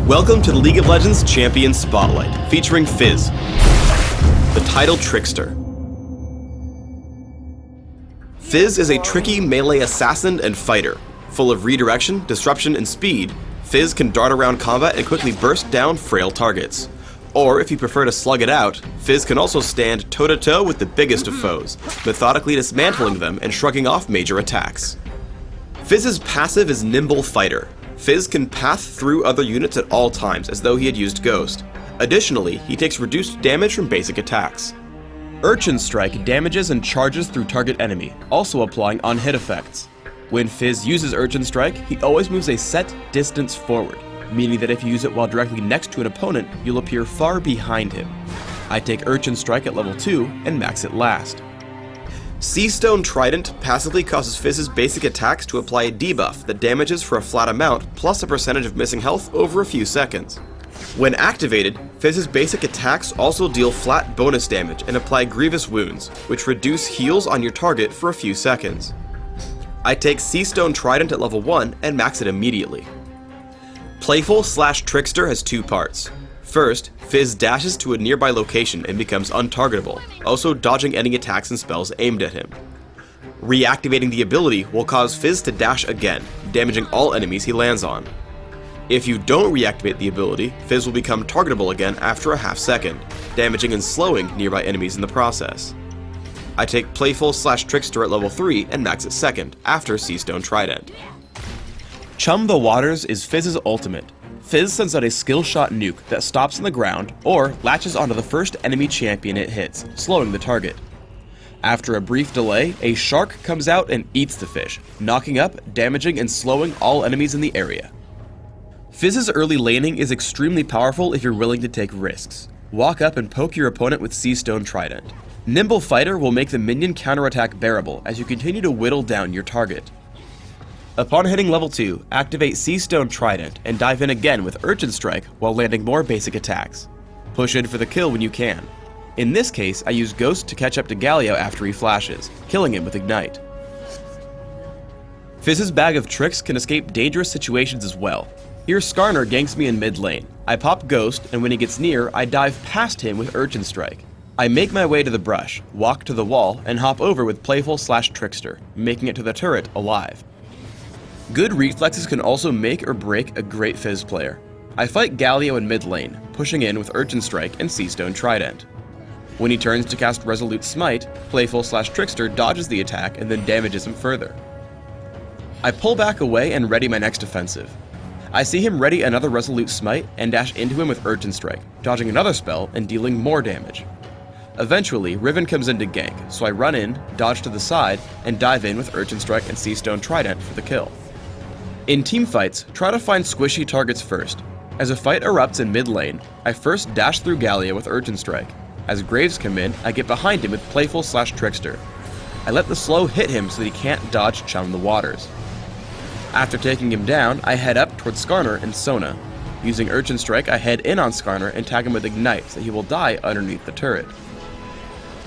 Welcome to the League of Legends Champion Spotlight, featuring Fizz, the title trickster. Fizz is a tricky melee assassin and fighter. Full of redirection, disruption, and speed, Fizz can dart around combat and quickly burst down frail targets. Or, if you prefer to slug it out, Fizz can also stand toe-to-toe with the biggest of foes, methodically dismantling them and shrugging off major attacks. Fizz's passive is Nimble Fighter. Fizz can path through other units at all times as though he had used Ghost. Additionally, he takes reduced damage from basic attacks. Urchin Strike damages and charges through target enemy, also applying on-hit effects. When Fizz uses Urchin Strike, he always moves a set distance forward, meaning that if you use it while directly next to an opponent, you'll appear far behind him. I take Urchin Strike at level 2 and max it last. Seastone Trident passively causes Fizz's basic attacks to apply a debuff that damages for a flat amount plus a percentage of missing health over a few seconds. When activated, Fizz's basic attacks also deal flat bonus damage and apply grievous wounds, which reduce heals on your target for a few seconds. I take Seastone Trident at level 1 and max it immediately. Playful/Trickster has two parts. First, Fizz dashes to a nearby location and becomes untargetable, also dodging any attacks and spells aimed at him. Reactivating the ability will cause Fizz to dash again, damaging all enemies he lands on. If you don't reactivate the ability, Fizz will become targetable again after a half second, damaging and slowing nearby enemies in the process. I take Playful/Trickster at level 3 and max it second, after Seastone Trident. Chum the Waters is Fizz's ultimate. Fizz sends out a skill shot nuke that stops on the ground or latches onto the first enemy champion it hits, slowing the target. After a brief delay, a shark comes out and eats the fish, knocking up, damaging, and slowing all enemies in the area. Fizz's early laning is extremely powerful if you're willing to take risks. Walk up and poke your opponent with Seastone Trident. Nimble Fighter will make the minion counterattack bearable as you continue to whittle down your target. Upon hitting level 2, activate Seastone Trident and dive in again with Urchin Strike while landing more basic attacks. Push in for the kill when you can. In this case, I use Ghost to catch up to Galio after he flashes, killing him with Ignite. Fizz's bag of tricks can escape dangerous situations as well. Here Skarner ganks me in mid lane. I pop Ghost, and when he gets near, I dive past him with Urchin Strike. I make my way to the brush, walk to the wall, and hop over with Playful/Trickster, making it to the turret alive. Good reflexes can also make or break a great Fizz player. I fight Galio in mid lane, pushing in with Urchin Strike and Seastone Trident. When he turns to cast Resolute Smite, Playful/Trickster dodges the attack and then damages him further. I pull back away and ready my next offensive. I see him ready another Resolute Smite and dash into him with Urchin Strike, dodging another spell and dealing more damage. Eventually, Riven comes in to gank, so I run in, dodge to the side, and dive in with Urchin Strike and Seastone Trident for the kill. In teamfights, try to find squishy targets first. As a fight erupts in mid lane, I first dash through Galio with Urchin Strike. As Graves come in, I get behind him with Playful/Trickster. I let the slow hit him so that he can't dodge Chum the Waters. After taking him down, I head up towards Skarner and Sona. Using Urchin Strike, I head in on Skarner and tag him with Ignite so he will die underneath the turret.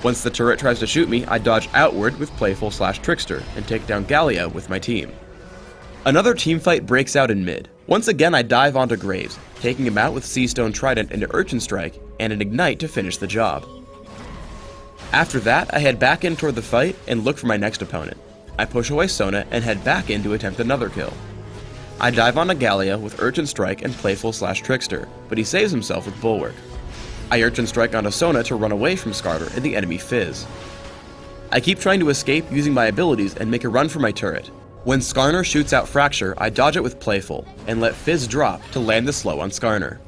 Once the turret tries to shoot me, I dodge outward with Playful/Trickster and take down Galio with my team. Another teamfight breaks out in mid. Once again I dive onto Graves, taking him out with Seastone Trident into Urchin Strike and an Ignite to finish the job. After that, I head back in toward the fight and look for my next opponent. I push away Sona and head back in to attempt another kill. I dive onto Galio with Urchin Strike and Playful/Trickster, but he saves himself with Bulwark. I Urchin Strike onto Sona to run away from Skarner and the enemy Fizz. I keep trying to escape using my abilities and make a run for my turret. When Skarner shoots out Fracture, I dodge it with Playful, and let Fizz drop to land the slow on Skarner.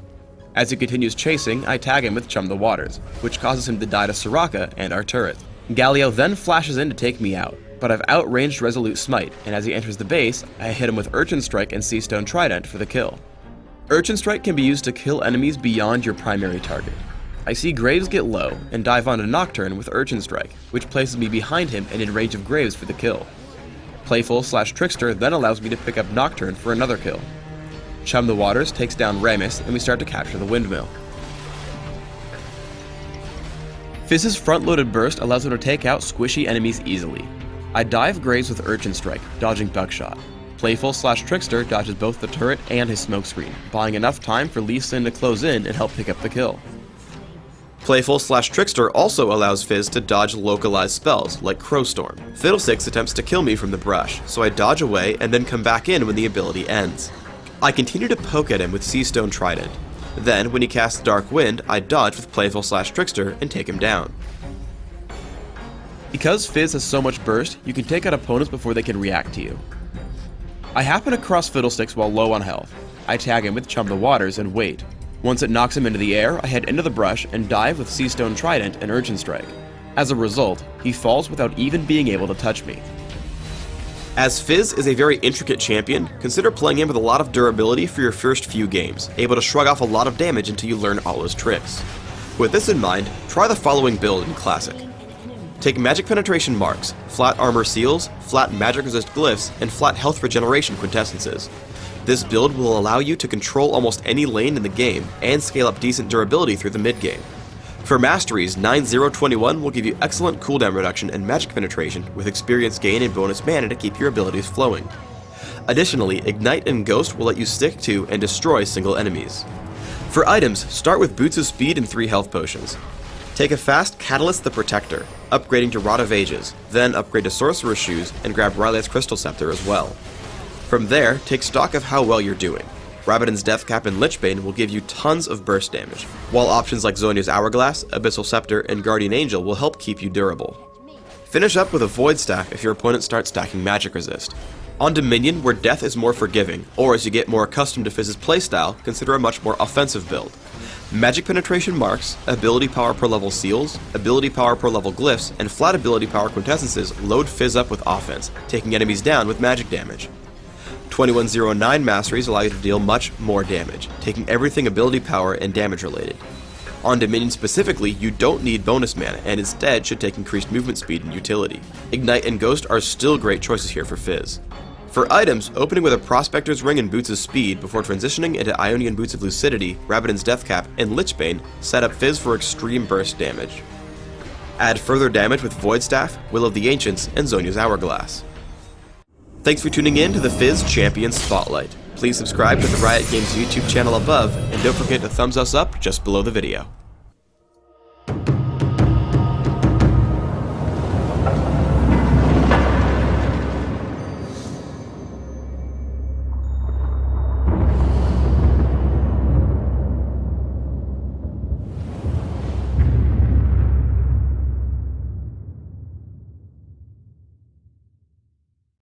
As he continues chasing, I tag him with Chum the Waters, which causes him to die to Soraka and our turret. Galio then flashes in to take me out, but I've outranged Resolute Smite, and as he enters the base, I hit him with Urchin Strike and Seastone Trident for the kill. Urchin Strike can be used to kill enemies beyond your primary target. I see Graves get low, and dive onto Nocturne with Urchin Strike, which places me behind him and in range of Graves for the kill. Playful/Trickster then allows me to pick up Nocturne for another kill. Chum the Waters takes down Ramus and we start to capture the windmill. Fizz's front-loaded burst allows him to take out squishy enemies easily. I dive Graves with Urchin Strike, dodging Buckshot. Playful/Trickster dodges both the turret and his smokescreen, buying enough time for Lee Sin to close in and help pick up the kill. Playful/Trickster also allows Fizz to dodge localized spells, like Crowstorm. Fiddlesticks attempts to kill me from the brush, so I dodge away and then come back in when the ability ends. I continue to poke at him with Seastone Trident. Then, when he casts Dark Wind, I dodge with Playful/Trickster and take him down. Because Fizz has so much burst, you can take out opponents before they can react to you. I happen across Fiddlesticks while low on health. I tag him with Chum the Waters and wait. Once it knocks him into the air, I head into the brush and dive with Seastone Trident and Urchin Strike. As a result, he falls without even being able to touch me. As Fizz is a very intricate champion, consider playing him with a lot of durability for your first few games, able to shrug off a lot of damage until you learn all his tricks. With this in mind, try the following build in Classic. Take Magic Penetration Marks, Flat Armor Seals, Flat Magic Resist Glyphs, and Flat Health Regeneration Quintessences. This build will allow you to control almost any lane in the game and scale up decent durability through the mid-game. For Masteries, 9-0-21 will give you excellent cooldown reduction and magic penetration with experience gain and bonus mana to keep your abilities flowing. Additionally, Ignite and Ghost will let you stick to and destroy single enemies. For items, start with Boots of Speed and 3 health potions. Take a fast Catalyst the Protector, upgrading to Rod of Ages, then upgrade to Sorcerer's Shoes and grab Rylet's Crystal Scepter as well. From there, take stock of how well you're doing. Rabadon's Deathcap and Lichbane will give you tons of burst damage, while options like Zhonya's Hourglass, Abyssal Scepter, and Guardian Angel will help keep you durable. Finish up with a Void Staff if your opponent starts stacking Magic Resist. On Dominion, where death is more forgiving, or as you get more accustomed to Fizz's playstyle, consider a much more offensive build. Magic Penetration Marks, Ability Power per level Seals, Ability Power per level Glyphs, and Flat Ability Power Quintessences load Fizz up with offense, taking enemies down with magic damage. 2109 Masteries allow you to deal much more damage, taking everything ability power and damage related. On Dominion specifically, you don't need bonus mana and instead should take increased movement speed and utility. Ignite and Ghost are still great choices here for Fizz. For items, opening with a Prospector's Ring and Boots of Speed before transitioning into Ionian Boots of Lucidity, Rabadon's Deathcap, and Lichbane set up Fizz for extreme burst damage. Add further damage with Void Staff, Will of the Ancients, and Zhonya's Hourglass. Thanks for tuning in to the Fizz Champion Spotlight. Please subscribe to the Riot Games YouTube channel above, and don't forget to thumbs us up just below the video.